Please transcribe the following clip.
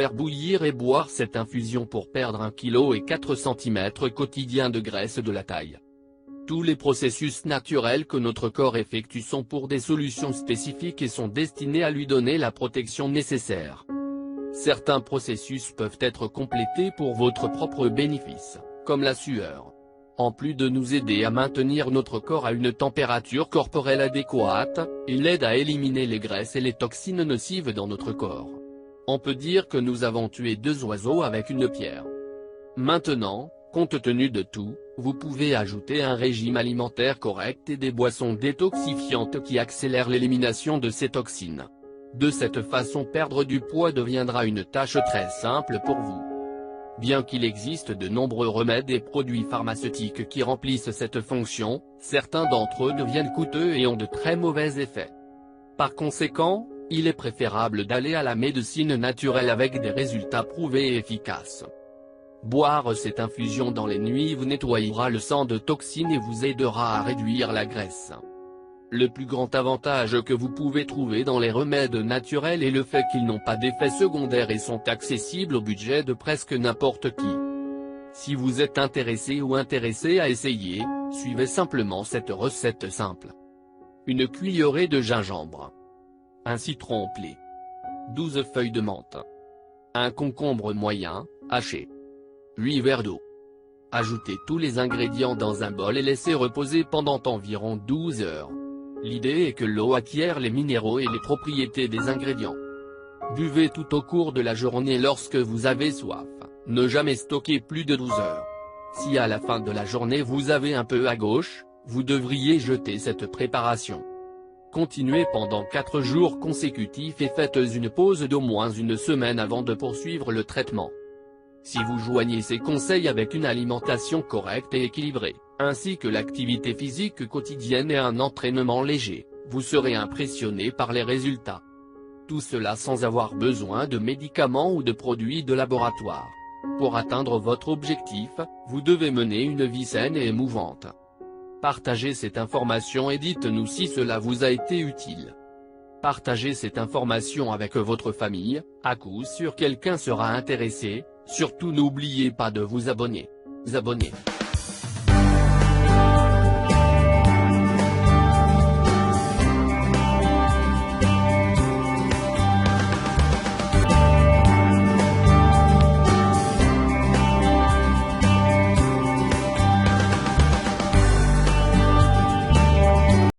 faire bouillir et boire cette infusion pour perdre 1 kg et 4 cm quotidiens de graisse de la taille. Tous les processus naturels que notre corps effectue sont pour des solutions spécifiques et sont destinés à lui donner la protection nécessaire. Certains processus peuvent être complétés pour votre propre bénéfice, comme la sueur. En plus de nous aider à maintenir notre corps à une température corporelle adéquate, il aide à éliminer les graisses et les toxines nocives dans notre corps. On peut dire que nous avons tué 2 oiseaux avec une pierre. Maintenant, compte tenu de tout, vous pouvez ajouter un régime alimentaire correct et des boissons détoxifiantes qui accélèrent l'élimination de ces toxines. De cette façon, perdre du poids deviendra une tâche très simple pour vous. Bien qu'il existe de nombreux remèdes et produits pharmaceutiques qui remplissent cette fonction, certains d'entre eux deviennent coûteux et ont de très mauvais effets. Par conséquent, il est préférable d'aller à la médecine naturelle avec des résultats prouvés et efficaces. Boire cette infusion dans les nuits vous nettoyera le sang de toxines et vous aidera à réduire la graisse. Le plus grand avantage que vous pouvez trouver dans les remèdes naturels est le fait qu'ils n'ont pas d'effets secondaires et sont accessibles au budget de presque n'importe qui. Si vous êtes intéressé ou intéressé à essayer, suivez simplement cette recette simple. Une cuillerée de gingembre. Un citron pelé. 12 feuilles de menthe. Un concombre moyen, haché. 8 verres d'eau. Ajoutez tous les ingrédients dans un bol et laissez reposer pendant environ 12 heures. L'idée est que l'eau acquiert les minéraux et les propriétés des ingrédients. Buvez tout au cours de la journée lorsque vous avez soif, ne jamais stocker plus de 12 heures. Si à la fin de la journée vous avez un peu à gauche, vous devriez jeter cette préparation. Continuez pendant 4 jours consécutifs et faites une pause d'au moins une semaine avant de poursuivre le traitement. Si vous joignez ces conseils avec une alimentation correcte et équilibrée, ainsi que l'activité physique quotidienne et un entraînement léger, vous serez impressionné par les résultats. Tout cela sans avoir besoin de médicaments ou de produits de laboratoire. Pour atteindre votre objectif, vous devez mener une vie saine et émouvante. Partagez cette information et dites-nous si cela vous a été utile. Partagez cette information avec votre famille, à coup sûr quelqu'un sera intéressé. Surtout n'oubliez pas de vous abonner.